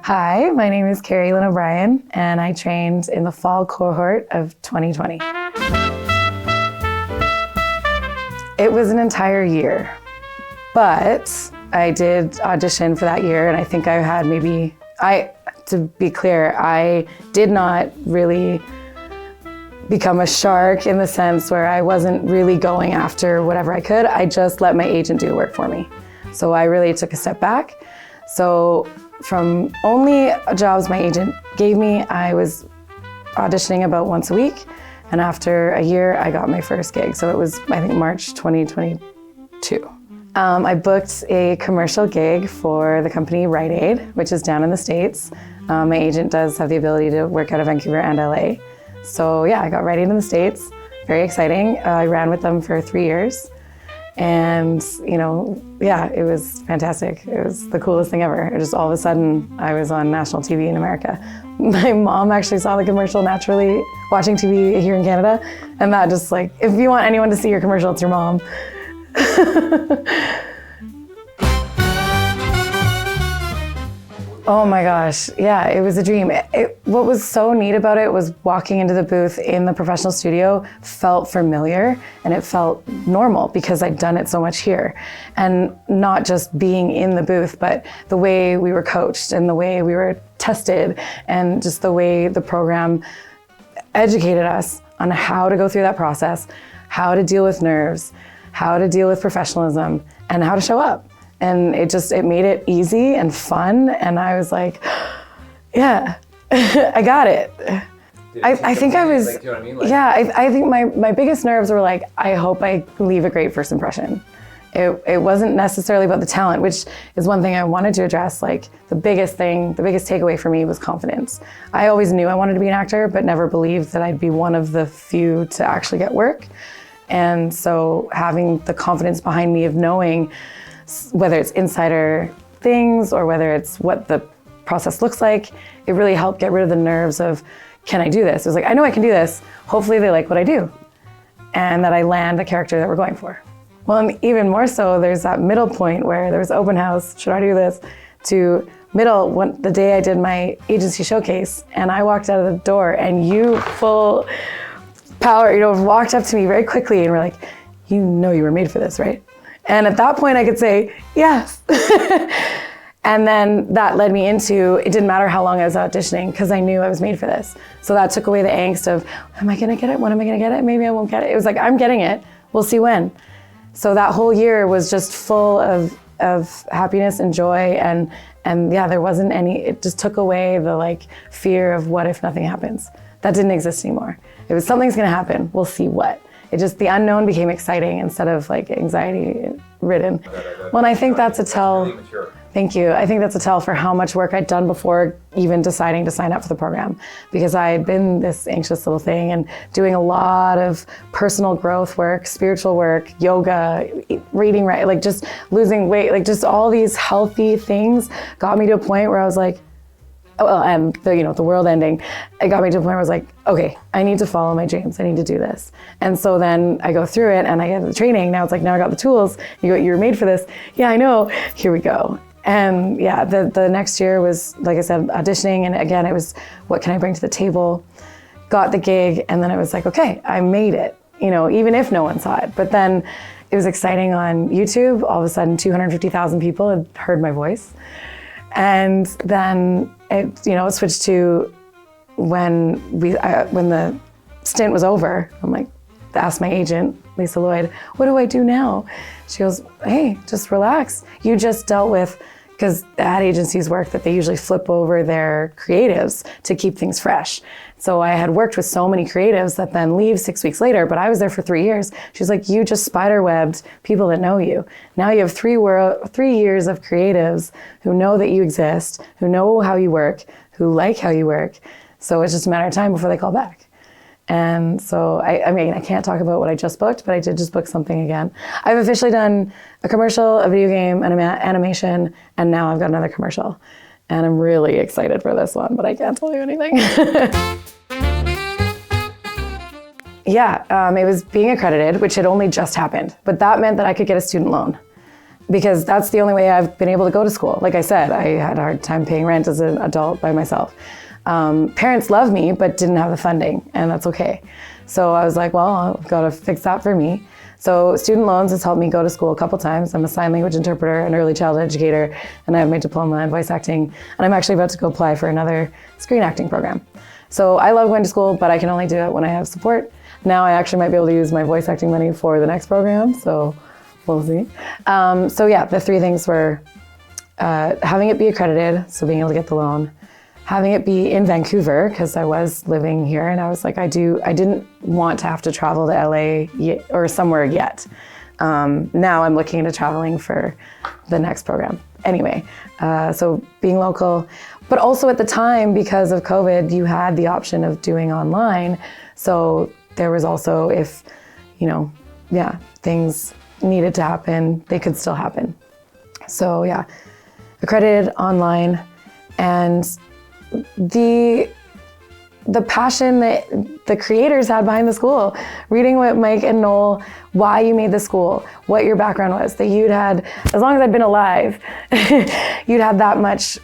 Hi, my name is Kari O'Brien, and I trained in the fall cohort of 2020. It was an entire year, but I did audition for that year, and I think I had to be clear, I did not really become a shark in the sense where I wasn't really going after whatever I could. I just let my agent do the work for me. So I really took a step back. So from only jobs my agent gave me, I was auditioning about once a week. And after a year, I got my first gig. So it was, I think, March 2022. I booked a commercial gig for the company Rite Aid, which is down in the States. My agent does have the ability to work out of Vancouver and LA. So yeah, I got Rite Aid in the States. Very exciting. I ran with them for 3 years. And, yeah, it was fantastic. It was the coolest thing ever. Just all of a sudden, I was on national TV in America. My mom actually saw the commercial naturally watching TV here in Canada. And that just if you want anyone to see your commercial, it's your mom. Oh my gosh, yeah, it was a dream. What was so neat about it was walking into the booth in the professional studio felt familiar and it felt normal because I'd done it so much here. And not just being in the booth, but the way we were coached and the way we were tested and just the way the program educated us on how to go through that process, how to deal with nerves, how to deal with professionalism, and how to show up. And it made it easy and fun. And I was like, yeah, I got it. I think I was, do you know what I mean? Yeah, I think my biggest nerves were I hope I leave a great first impression. It wasn't necessarily about the talent, which is one thing I wanted to address. The biggest takeaway for me was confidence. I always knew I wanted to be an actor, but never believed that I'd be one of the few to actually get work. And so having the confidence behind me of knowing whether it's insider things or whether it's what the process looks like, it really helped get rid of the nerves of, can I do this? It was I know I can do this. Hopefully they like what I do and that I land the character that we're going for. Well, and even more so, there's that middle point where there was open house, should I do this? To the day I did my agency showcase and I walked out of the door and you full power, walked up to me very quickly and were like, you know you were made for this, right? And at that point I could say, yes. And then that led me into, it didn't matter how long I was auditioning because I knew I was made for this. So that took away the angst of, am I gonna get it? When am I gonna get it? Maybe I won't get it. It was I'm getting it. We'll see when. So that whole year was just full of happiness and joy. And yeah, there wasn't it just took away the fear of what if nothing happens. That didn't exist anymore. It was something's gonna happen. We'll see what. The unknown became exciting instead of anxiety ridden. Well, and I think that's a tell. Thank you. I think that's a tell for how much work I'd done before even deciding to sign up for the program, because I had been this anxious little thing and doing a lot of personal growth work, spiritual work, yoga, reading, right? Just losing weight, just all these healthy things got me to a point where I was and the world ending, it got me to a point where I was okay, I need to follow my dreams. I need to do this. And so then I go through it and I get the training. Now it's now I got the tools. You were made for this. Yeah, I know. Here we go. And yeah, the next year was, like I said, auditioning. And again, it was, what can I bring to the table? Got the gig. And then it was okay, I made it, even if no one saw it. But then it was exciting on YouTube. All of a sudden, 250,000 people had heard my voice. And then it switched to when the stint was over. I'm asked my agent, Lisa Lloyd, what do I do now? She goes, hey, just relax. You just dealt with, because ad agencies work that they usually flip over their creatives to keep things fresh. So I had worked with so many creatives that then leave 6 weeks later, but I was there for 3 years. She's you just spider-webbed people that know you. Now you have 3 years of creatives who know that you exist, who know how you work, who like how you work. So it's just a matter of time before they call back. And so, I can't talk about what I just booked, but I did just book something again. I've officially done a commercial, a video game, an animation, and now I've got another commercial. And I'm really excited for this one, but I can't tell you anything. Yeah, it was being accredited, which had only just happened, but that meant that I could get a student loan. because that's the only way I've been able to go to school. Like I said, I had a hard time paying rent as an adult by myself. Parents love me, but didn't have the funding, and that's okay. So I was like, well, I've got to fix that for me. So student loans has helped me go to school a couple times. I'm a sign language interpreter, an early childhood educator, and I have my diploma in voice acting. And I'm actually about to go apply for another screen acting program. So I love going to school, but I can only do it when I have support. Now I actually might be able to use my voice acting money for the next program, so we'll see. So yeah, the 3 things were having it be accredited, so being able to get the loan, having it be in Vancouver, because I was living here, and I was like, I didn't want to have to travel to LA or somewhere yet. Now I'm looking into traveling for the next program. Anyway, so being local, but also at the time, because of COVID, you had the option of doing online. So there was also, if, things needed to happen, they could still happen. So yeah, accredited online, and the passion that the creators had behind the school, reading what Mike and Noel, why you made the school, what your background was, that you'd had, as long as I'd been alive, you'd had that much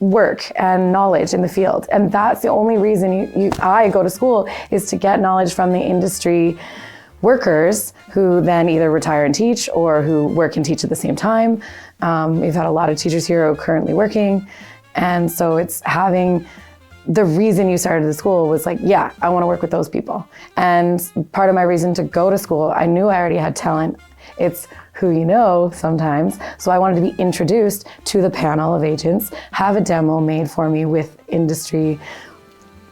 work and knowledge in the field. And that's the only reason I go to school, is to get knowledge from the industry workers who then either retire and teach, or who work and teach at the same time. We've had a lot of teachers here who are currently working. And so it's having, the reason you started the school was like, yeah, I want to work with those people. And part of my reason to go to school, I knew I already had talent. It's who you know sometimes. So I wanted to be introduced to the panel of agents, have a demo made for me with industry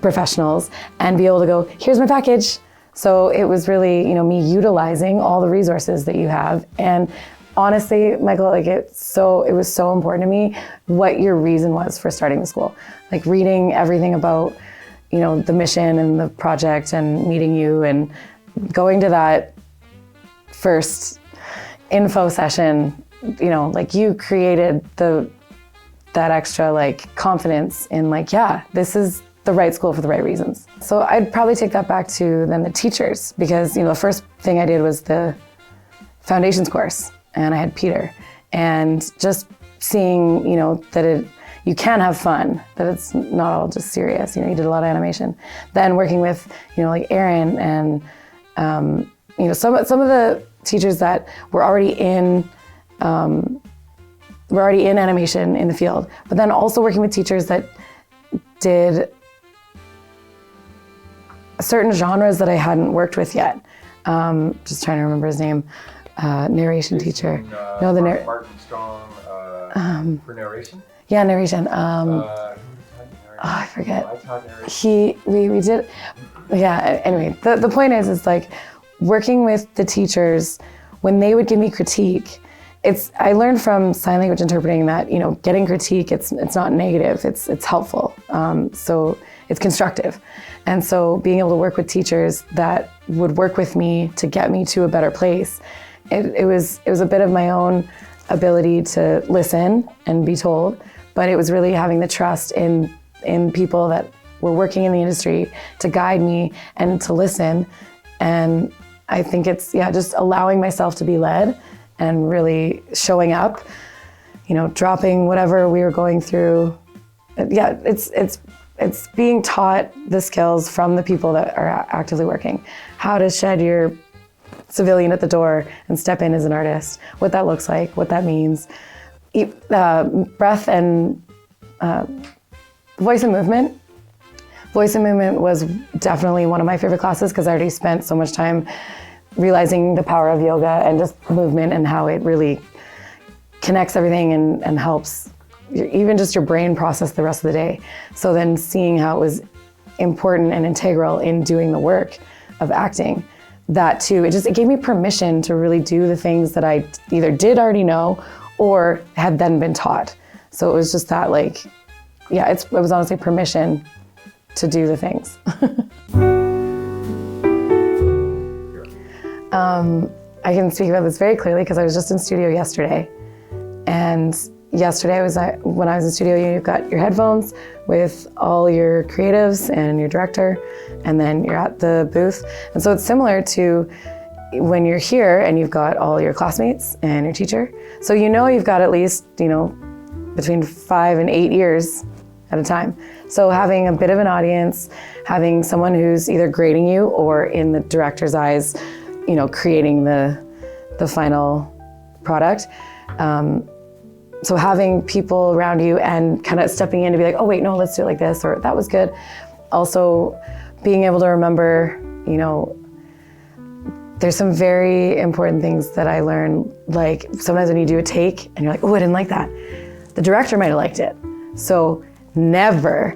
professionals, and be able to go, here's my package. So it was really, me utilizing all the resources that you have. And honestly, Michael, it was so important to me what your reason was for starting the school. Like reading everything about, the mission and the project, and meeting you, and going to that first info session, you created that extra confidence in this is the right school for the right reasons. So I'd probably take that back to then the teachers, because the first thing I did was the foundations course, and I had Peter, and just seeing that you can have fun, that it's not all just serious. You did a lot of animation. Then working with Aaron and some of the teachers that were already in animation in the field, but then also working with teachers that did certain genres that I hadn't worked with yet. Just trying to remember his name. Narration teacher. Martin Strong for narration. Yeah, narration. I forget. I taught narration. We did. Yeah. Anyway, the point is working with the teachers when they would give me critique. I learned from sign language interpreting that getting critique, it's not negative. It's helpful. So it's constructive. And so being able to work with teachers that would work with me to get me to a better place, it was a bit of my own ability to listen and be told, but it was really having the trust in people that were working in the industry to guide me and to listen. And I think it's just allowing myself to be led and really showing up, dropping whatever we were going through. Yeah, it's being taught the skills from the people that are actively working, how to shed your civilian at the door and step in as an artist, what that looks like, what that means. Breath and voice and movement. Voice and movement was definitely one of my favorite classes, because I already spent so much time realizing the power of yoga and just movement, and how it really connects everything and helps even just your brain process the rest of the day. So then seeing how it was important and integral in doing the work of acting, that too, it gave me permission to really do the things that I either did already know or had then been taught. So it was just that it was honestly permission to do the things. I can speak about this very clearly because I was just in studio yesterday. And yesterday when I was in studio, you've got your headphones with all your creatives and your director, and then you're at the booth. And so it's similar to, when you're here and you've got all your classmates and your teacher, so you've got at least, between 5 and 8 years at a time. So having a bit of an audience, having someone who's either grading you or in the director's eyes, creating the final product. So having people around you and kind of stepping in to be like, oh wait, no, let's do it like this, or that was good. Also being able to remember, there's some very important things that I learned, like sometimes when you do a take and you're like, oh, I didn't like that. The director might've liked it. So never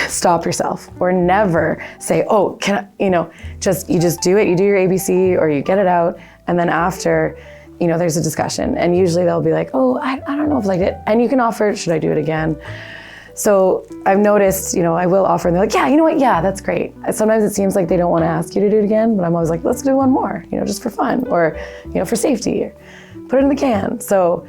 stop yourself or never say, oh, can I, you just do it. You do your ABC or you get it out. And then after, there's a discussion. And usually they'll be like, oh, I don't know if I liked it. And you can offer, should I do it again? So I've noticed, I will offer and they're like, yeah, you know what? Yeah, that's great. Sometimes it seems like they don't want to ask you to do it again, but I'm always like, let's do one more, just for fun or, for safety, or put it in the can. So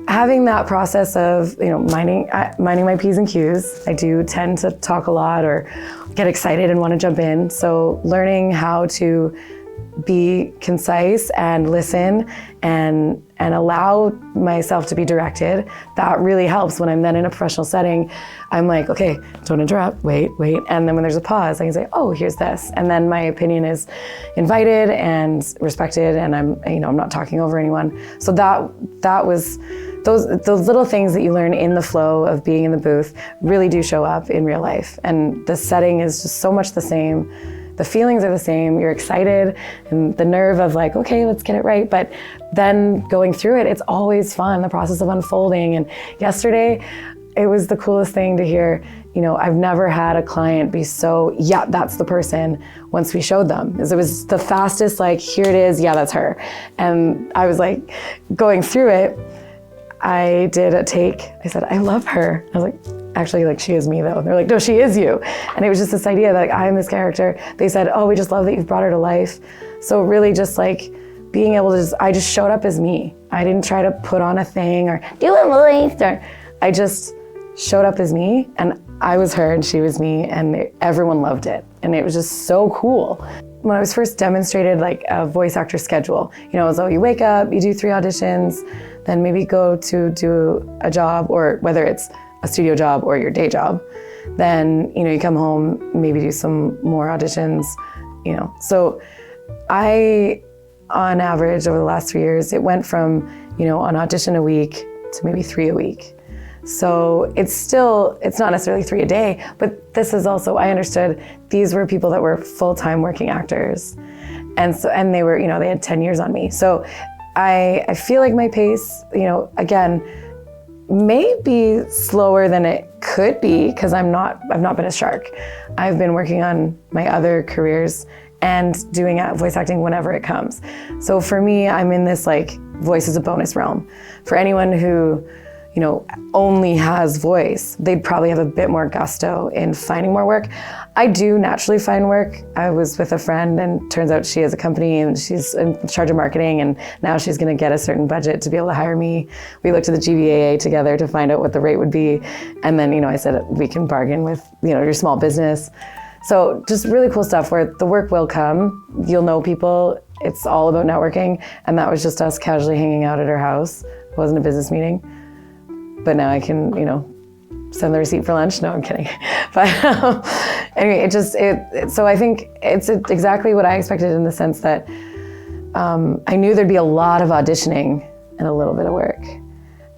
having that process of, minding my P's and Q's. I do tend to talk a lot or get excited and want to jump in. So learning how to be concise and listen and allow myself to be directed, that really helps when I'm then in a professional setting. I'm like, okay, don't interrupt, wait. And then when there's a pause, I can say, oh, here's this. And then my opinion is invited and respected, and I'm not talking over anyone. So that was, those little things that you learn in the flow of being in the booth really do show up in real life. And the setting is just so much the same. The feelings are the same. You're excited and the nerve of like, okay, let's get it right. But then going through it, it's always fun, the process of unfolding. And yesterday, it was the coolest thing to hear. I've never had a client be so, yeah, that's the person once we showed them. It was the fastest, like, here it is, yeah, that's her. And I was like, going through it, I did a take. I said, I love her. I was like, actually, like, she is me though. They're like, no, she is you. And it was just this idea that like, I'm this character. They said, oh, we just love that you've brought her to life. So really just like being able to I just showed up as me. I didn't try to put on a thing or do a voice, or I just showed up as me, and I was her and she was me, and everyone loved it. And it was just so cool. When I was first demonstrated like a voice actor schedule, so you wake up, you do 3 auditions, then maybe go to do a job, or whether it's a studio job or your day job. Then, you come home, maybe do some more auditions, So I, on average, over the last 3 years, it went from, an audition a week to maybe 3 a week. So it's not necessarily 3 a day, but this is also, I understood these were people that were full-time working actors. And they were, they had 10 years on me. So I feel like my pace, again, may be slower than it could be because I've not been a shark. I've been working on my other careers and doing voice acting whenever it comes. So for me, I'm in this like voice is a bonus realm. For anyone who, only has voice, they'd probably have a bit more gusto in finding more work. I do naturally find work. I was with a friend and turns out she has a company and she's in charge of marketing, and now she's gonna get a certain budget to be able to hire me. We looked at the GBAA together to find out what the rate would be. And then, I said, we can bargain with, your small business. So just really cool stuff where the work will come. You'll know people. It's all about networking. And that was just us casually hanging out at her house. It wasn't a business meeting. But now I can, send the receipt for lunch. No, I'm kidding. But anyway, so I think it's exactly what I expected in the sense that I knew there'd be a lot of auditioning and a little bit of work.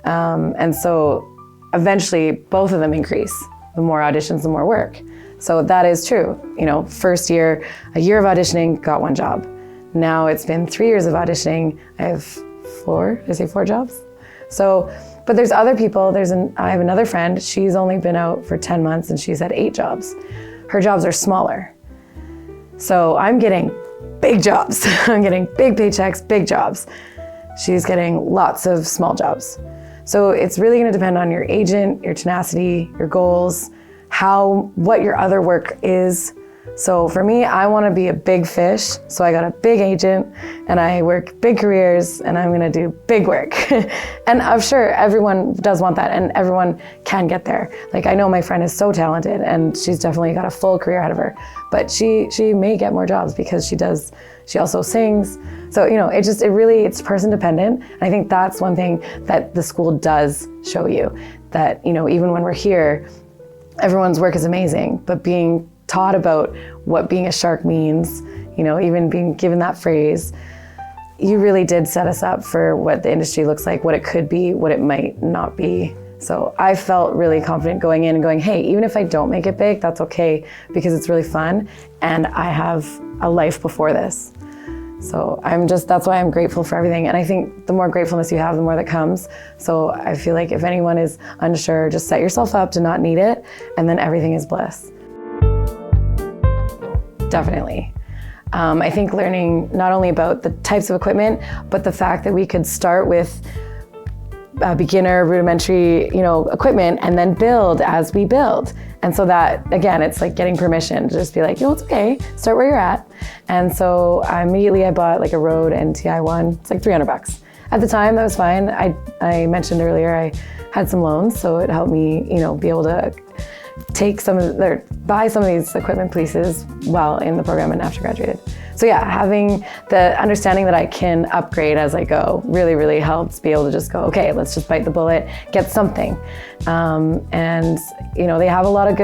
And so eventually both of them increase. The more auditions, the more work. So that is true. First year, a year of auditioning, got 1 job. Now it's been 3 years of auditioning. I have 4 jobs? So, but there's other people. I have another friend. She's only been out for 10 months and she's had 8 jobs. Her jobs are smaller. So I'm getting big jobs. I'm getting big paychecks, big jobs. She's getting lots of small jobs. So it's really gonna depend on your agent, your tenacity, your goals, what your other work is. So for me, I wanna be a big fish. So I got a big agent and I work big careers and I'm gonna do big work. And I'm sure everyone does want that and everyone can get there. Like I know my friend is so talented and she's definitely got a full career ahead of her, but she may get more jobs because she also sings. So, it's person dependent. And I think that's one thing that the school does show you, that, even when we're here, everyone's work is amazing, but being taught about what being a shark means, even being given that phrase, you really did set us up for what the industry looks like, what it could be, what it might not be. So I felt really confident going in and going, hey, even if I don't make it big, that's okay, because it's really fun and I have a life before this. So that's why I'm grateful for everything. And I think the more gratefulness you have, the more that comes. So I feel like if anyone is unsure, just set yourself up to not need it, and then everything is bliss. Definitely. I think learning not only about the types of equipment, but the fact that we could start with beginner rudimentary, equipment, and then build as we build. And so that, again, it's like getting permission to just be like, it's okay, start where you're at. And so immediately I bought like a Rode NTI-1. It's like $300. At the time, that was fine. I mentioned earlier, I had some loans, so it helped me, be able to buy some of these equipment pieces while in the program and after graduated. So yeah, having the understanding that I can upgrade as I go really, really helps be able to just go, okay, let's just bite the bullet, get something. And they have a lot of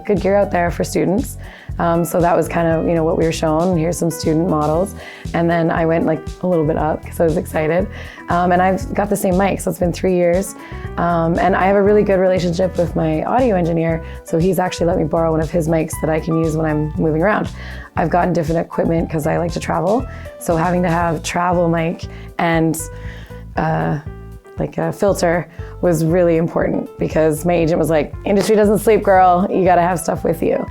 good gear out there for students. So that was kind of, what we were shown. Here's some student models. And then I went like a little bit up because I was excited. And I've got the same mic, so it's been 3 years. And I have a really good relationship with my audio engineer. So he's actually let me borrow one of his mics that I can use when I'm moving around. I've gotten different equipment because I like to travel. So having to have travel mic and like a filter was really important, because my agent was like, industry doesn't sleep, girl, you gotta have stuff with you.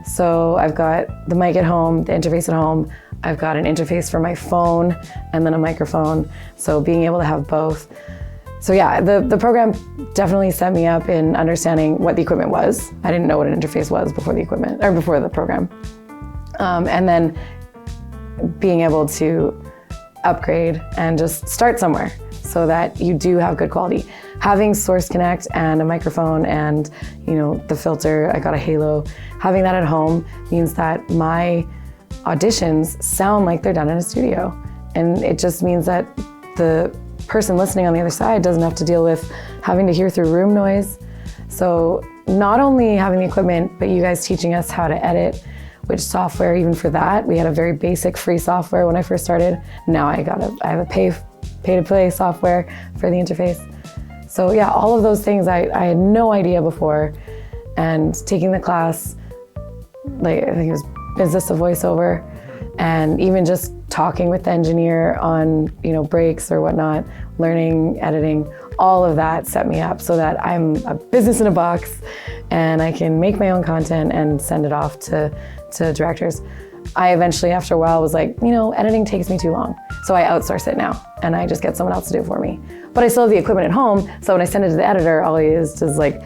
So I've got the mic at home, the interface at home, I've got an interface for my phone and then a microphone. So being able to have both. So yeah, the program definitely set me up in understanding what the equipment was. I didn't know what an interface was before the program. And then being able to upgrade and just start somewhere so that you do have good quality. Having Source Connect and a microphone and the filter, I got a Halo, having that at home means that my auditions sound like they're done in a studio. And it just means that the person listening on the other side doesn't have to deal with having to hear through room noise. So not only having the equipment, but you guys teaching us how to edit, which software, even for that, we had a very basic free software when I first started. Now I have a pay to play software for the interface. So yeah, all of those things I had no idea before. And taking the class, like I think it was business to voiceover, and even just talking with the engineer on breaks or whatnot, learning editing, all of that set me up so that I'm a business in a box and I can make my own content and send it off to directors. I eventually, after a while, was like, editing takes me too long. So I outsource it now and I just get someone else to do it for me. But I still have the equipment at home, so when I send it to the editor, all he is like,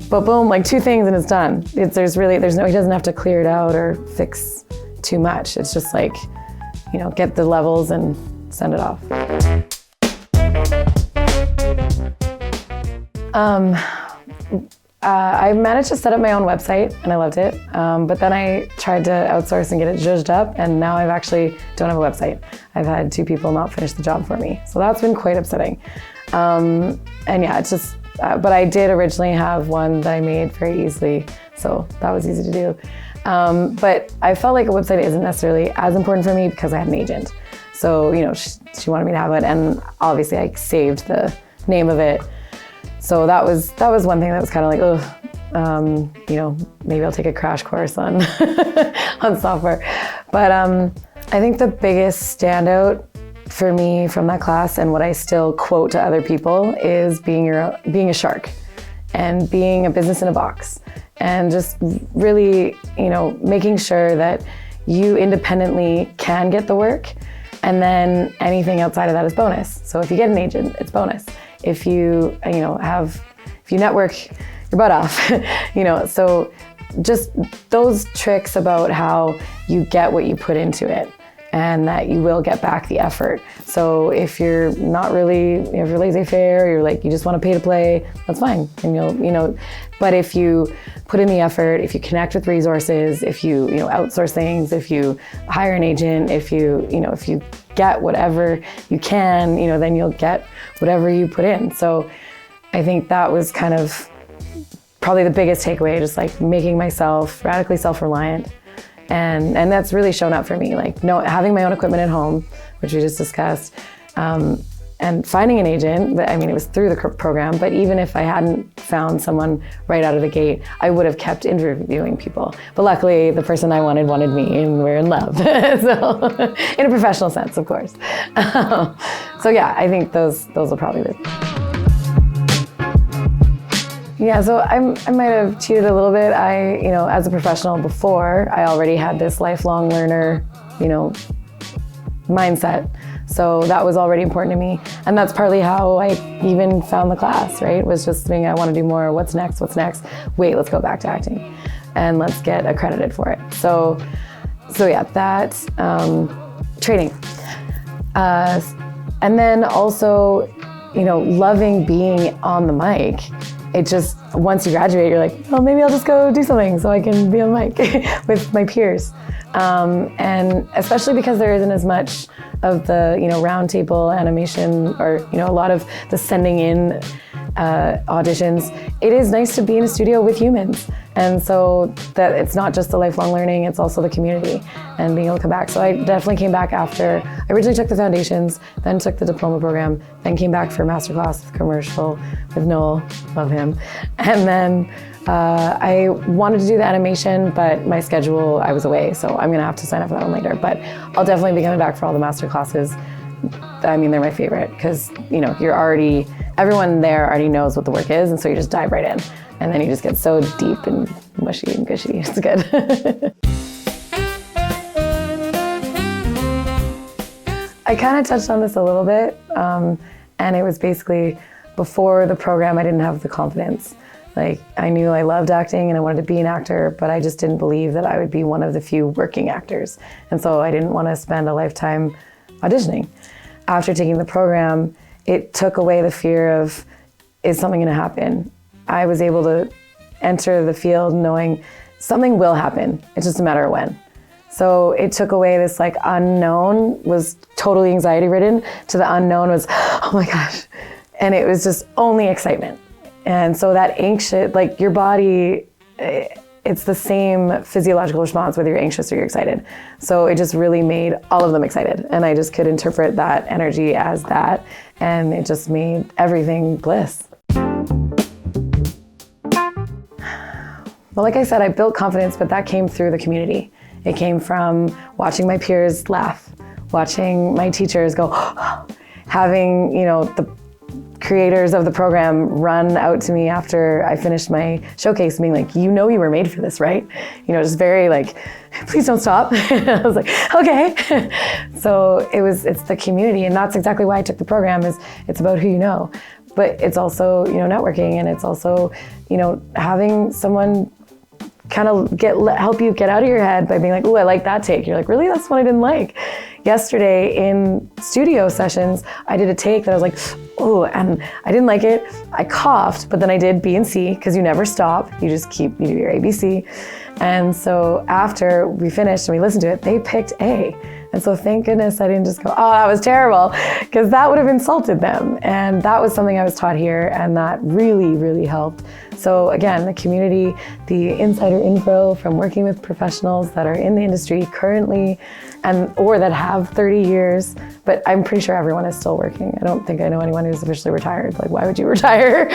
but boom, like 2 things and it's done. He doesn't have to clear it out or fix too much. It's just like, get the levels and send it off. I managed to set up my own website and I loved it. But then I tried to outsource and get it zhuzhed up, and now I've actually don't have a website. I've had 2 people not finish the job for me. So that's been quite upsetting. And yeah, it's just, but I did originally have one that I made very easily. So that was easy to do. But I felt like a website isn't necessarily as important for me because I had an agent. So, she wanted me to have it, and obviously I saved the name of it. So that was one thing that was kind of like, maybe I'll take a crash course on on software. But I think the biggest standout for me from that class, and what I still quote to other people, is being a shark and being a business in a box, and just really, making sure that you independently can get the work, and then anything outside of that is bonus. So if you get an agent, it's bonus. If you network your butt off, so just those tricks about how you get what you put into it. and that you will get back the effort. So if you're not really, if you're laissez-faire, you're like, you just want to pay to play, that's fine. And you'll, but if you put in the effort, if you connect with resources, if you, outsource things, if you hire an agent, if you get whatever you can, then you'll get whatever you put in. So I think that was kind of probably the biggest takeaway, just like making myself radically self-reliant. And that's really shown up for me, like having my own equipment at home, which we just discussed, and finding an agent. It was through the program, but even if I hadn't found someone right out of the gate, I would have kept interviewing people. But luckily, the person I wanted me, and we're in love. So, in a professional sense, of course. So yeah, I think those will probably be. Yeah, so I might have cheated a little bit. As a professional before, I already had this lifelong learner, mindset. So that was already important to me. And that's partly how I even found the class, right? Was just thinking, I want to do more. What's next? Wait, let's go back to acting and let's get accredited for it. So yeah, that training. And then also, loving being on the mic. It just, once you graduate, you're like, well, maybe I'll just go do something so I can be on the mic with my peers. And especially because there isn't as much of the, round table animation or, a lot of the sending in auditions. It is nice to be in a studio with humans. And so that it's not just the lifelong learning, it's also the community and being able to come back. So I definitely came back after, I originally took the foundations, then took the diploma program, then came back for masterclass commercial with Noel, love him. And then I wanted to do the animation, but my schedule, I was away. So I'm gonna have to sign up for that one later. But I'll definitely be coming back for all the master classes. They're my favorite because, everyone there already knows what the work is. And so you just dive right in. And then you just get so deep and mushy and gushy. It's good. I kind of touched on this a little bit. And it was basically before the program, I didn't have the confidence. Like, I knew I loved acting and I wanted to be an actor, but I just didn't believe that I would be one of the few working actors. And so I didn't want to spend a lifetime auditioning. After taking the program, it took away the fear of, is something going to happen? I was able to enter the field knowing something will happen. It's just a matter of when. So it took away this unknown was totally anxiety ridden to the unknown was, oh my gosh. And it was just only excitement. And so that anxious, your body, it's the same physiological response whether you're anxious or you're excited. So it just really made all of them excited. And I just could interpret that energy as that. And it just made everything bliss. Well, like I said, I built confidence, but that came through the community. It came from watching my peers laugh, watching my teachers go, having, the creators of the program run out to me after I finished my showcase being like, you were made for this, right? Just very please don't stop. I was like, okay. So it's the community, and that's exactly why I took the program. It's about who you know, but it's also, networking, and it's also, having someone kind of help you get out of your head by being like, oh, I like that take. You're like, really? That's what I didn't like. Yesterday in studio sessions, I did a take that I was like, oh, and I didn't like it. I coughed, but then I did B and C because you never stop. You just you do your ABC. And so after we finished and we listened to it, they picked A. And so thank goodness I didn't just go, oh, that was terrible, because that would have insulted them. And that was something I was taught here, and that really, really helped. So again, the community, the insider info from working with professionals that are in the industry currently, or that have 30 years, but I'm pretty sure everyone is still working. I don't think I know anyone who's officially retired. Why would you retire?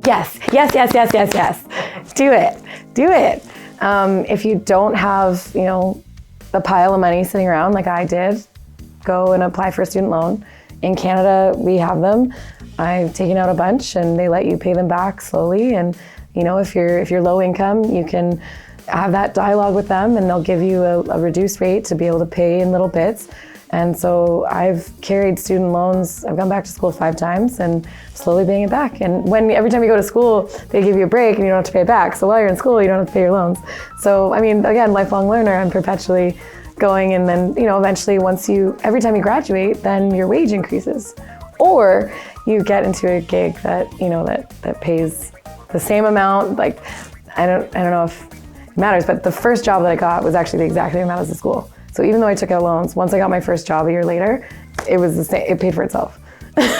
Yes. Do it. If you don't have, the pile of money sitting around like I did, go and apply for a student loan. In Canada, we have them. I've taken out a bunch, and they let you pay them back slowly. And if you're low income, you can have that dialogue with them, and they'll give you a reduced rate to be able to pay in little bits. And so I've carried student loans. I've gone back to school 5 times and slowly paying it back. And every time you go to school, they give you a break and you don't have to pay it back. So while you're in school, you don't have to pay your loans. So, I mean, again, lifelong learner, I'm perpetually going, and then, eventually every time you graduate, then your wage increases. Or you get into a gig that, that pays the same amount. Like, I don't know if it matters, but the first job that I got was actually the exact same amount as the school. So even though I took out loans, once I got my first job a year later, it was the same, it paid for itself. Isn't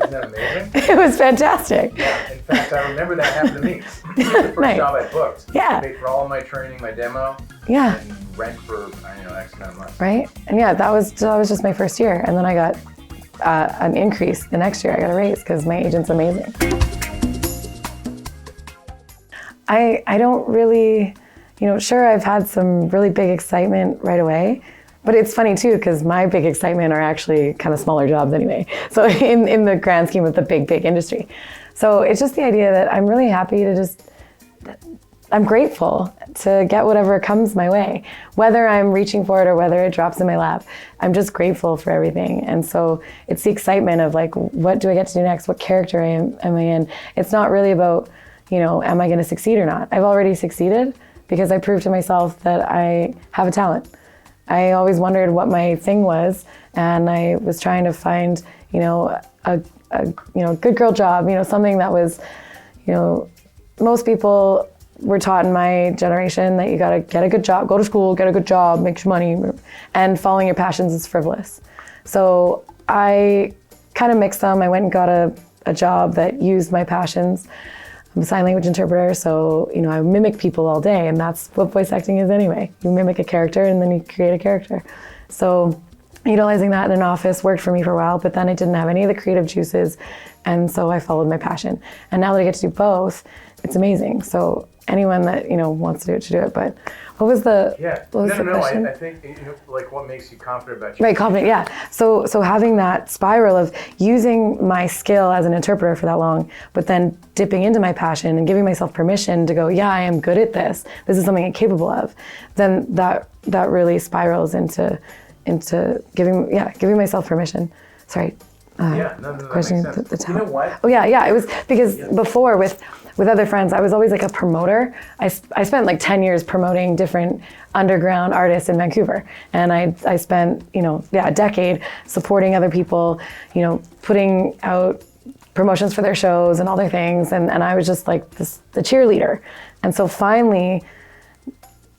that amazing? It was fantastic. Yeah, in fact, I remember that happened to me. The first Nice. job I booked. Yeah. I paid for all of my training, my demo, Yeah. and rent for, X amount of months. Right? And yeah, that was just my first year. And then I got an increase the next year. I got a raise because my agent's amazing. I don't really, sure, I've had some really big excitement right away, but it's funny too, because my big excitement are actually kind of smaller jobs anyway. So in the grand scheme of the big industry. So it's just the idea that I'm really happy to I'm grateful to get whatever comes my way, whether I'm reaching for it or whether it drops in my lap. I'm just grateful for everything. And so it's the excitement of like, what do I get to do next? What character am I in? It's not really about, am I going to succeed or not? I've already succeeded because I proved to myself that I have a talent. I always wondered what my thing was, and I was trying to find, a good girl job, something that was, most people were taught in my generation that you got to get a good job, go to school, get a good job, make your money, and following your passions is frivolous. So I kind of mixed them. I went and got a job that used my passions. I'm a sign language interpreter, so I mimic people all day, and that's what voice acting is anyway. You mimic a character and then you create a character. So utilizing that in an office worked for me for a while, but then I didn't have any of the creative juices, and so I followed my passion. And now that I get to do both, it's amazing. So anyone that wants to do it should do it. But what was the question? I think like what makes you confident about Right, confident, yeah. So having that spiral of using my skill as an interpreter for that long, but then dipping into my passion and giving myself permission to go, yeah, I am good at this. This is something I'm capable of. Then that really spirals into giving myself permission. Sorry. Questioning that makes sense. the talent. You know what? Oh yeah. It was because before with other friends, I was always like a promoter. I spent like 10 years promoting different underground artists in Vancouver, and I spent a decade supporting other people, putting out promotions for their shows and all their things, and I was just like the cheerleader. And so finally,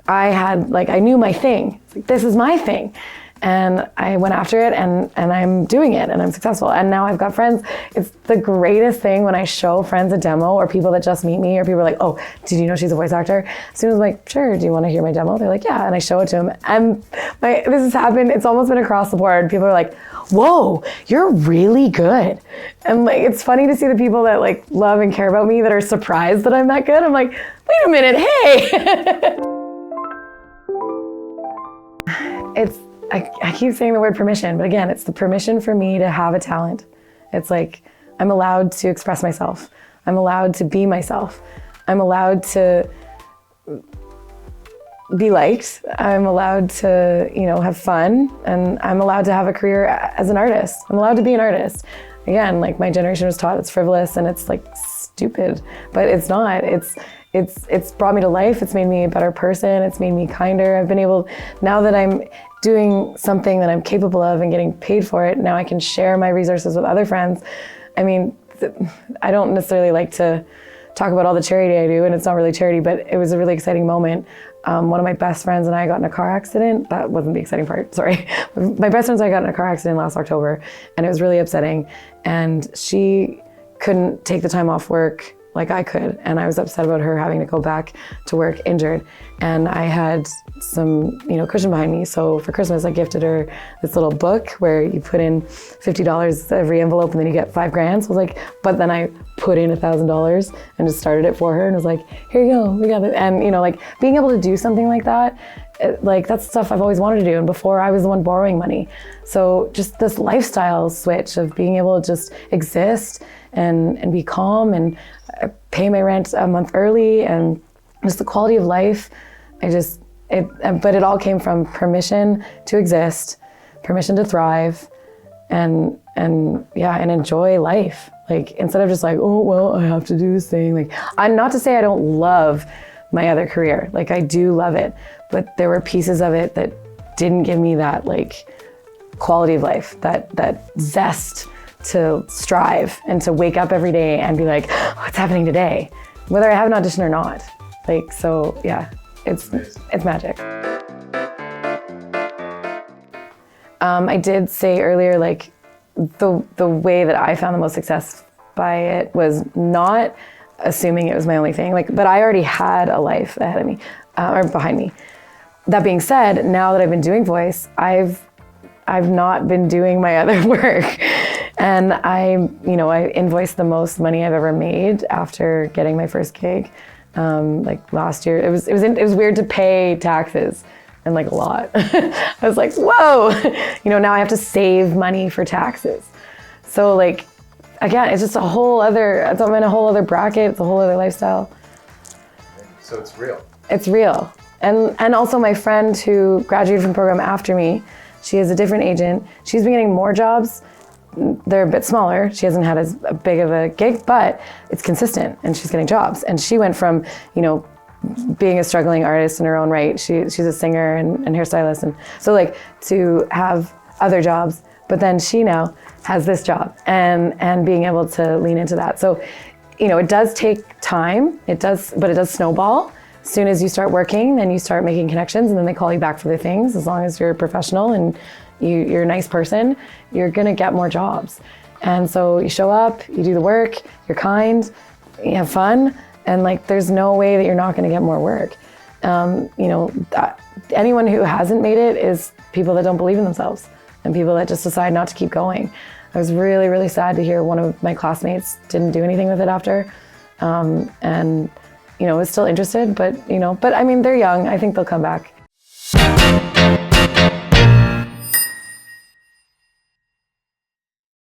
I knew my thing. Like, this is my thing. And I went after it, and I'm doing it, and I'm successful. And now I've got friends. It's the greatest thing when I show friends a demo, or people that just meet me, or people are like, oh, did you know she's a voice actor? As soon as I'm like, sure, do you want to hear my demo? They're like, yeah, and I show it to them. And this has happened, it's almost been across the board. People are like, whoa, you're really good. And like, it's funny to see the people that like love and care about me that are surprised that I'm that good. I'm like, wait a minute, hey. I keep saying the word permission, but again, it's the permission for me to have a talent. It's like, I'm allowed to express myself. I'm allowed to be myself. I'm allowed to be liked. I'm allowed to, have fun, and I'm allowed to have a career as an artist. I'm allowed to be an artist. Again, like my generation was taught it's frivolous and it's like stupid, but it's not. It's brought me to life. It's made me a better person. It's made me kinder. I've been able, now that I'm doing something that I'm capable of and getting paid for it, now I can share my resources with other friends. I mean, I don't necessarily like to talk about all the charity I do, and it's not really charity, but it was a really exciting moment. One of my best friends and I got in a car accident. That wasn't the exciting part, sorry. My best friends and I got in a car accident last October, and it was really upsetting. And she couldn't take the time off work like I could, and I was upset about her having to go back to work injured. And I had some, cushion behind me. So for Christmas, I gifted her this little book where you put in $50 every envelope and then you get $5,000. So I was like, but then I put in $1,000 and just started it for her and was like, here you go, we got it. And like being able to do something like that, that's stuff I've always wanted to do. And before I was the one borrowing money. So just this lifestyle switch of being able to just exist and be calm and pay my rent a month early, and just the quality of life. But it all came from permission to exist, permission to thrive and enjoy life. Like, instead of just like, oh, well, I have to do this thing. Like, I'm not to say I don't love my other career. Like, I do love it, but there were pieces of it that didn't give me that like quality of life, that zest to strive and to wake up every day and be like, what's happening today? Whether I have an audition or not. Like, so yeah, it's magic. I did say earlier, like, the way that I found the most success by it was not assuming it was my only thing, like, but I already had a life ahead of me, or behind me. That being said, now that I've been doing voice, I've not been doing my other work. And I invoiced the most money I've ever made after getting my first gig. Like last year, it was weird to pay taxes, and like a lot. I was like, whoa, now I have to save money for taxes. So like, again, it's just I'm in a whole other bracket, it's a whole other lifestyle. So it's real. It's real. And also my friend who graduated from the program after me, she has a different agent. She's been getting more jobs. They're a bit smaller. She hasn't had as big of a gig, but it's consistent and she's getting jobs. And she went from, being a struggling artist in her own right. She's a singer and hairstylist. And so like to have other jobs, but then she now has this job and being able to lean into that. So, it does take time. But it does snowball. As soon as you start working, then you start making connections and then they call you back for their things. As long as you're a professional and you're a nice person, you're gonna get more jobs. And so you show up, you do the work, you're kind, you have fun, and like there's no way that you're not gonna get more work. Anyone who hasn't made it is people that don't believe in themselves and people that just decide not to keep going. I was really, really sad to hear one of my classmates didn't do anything with it after. And was still interested, but I mean, they're young. I think they'll come back.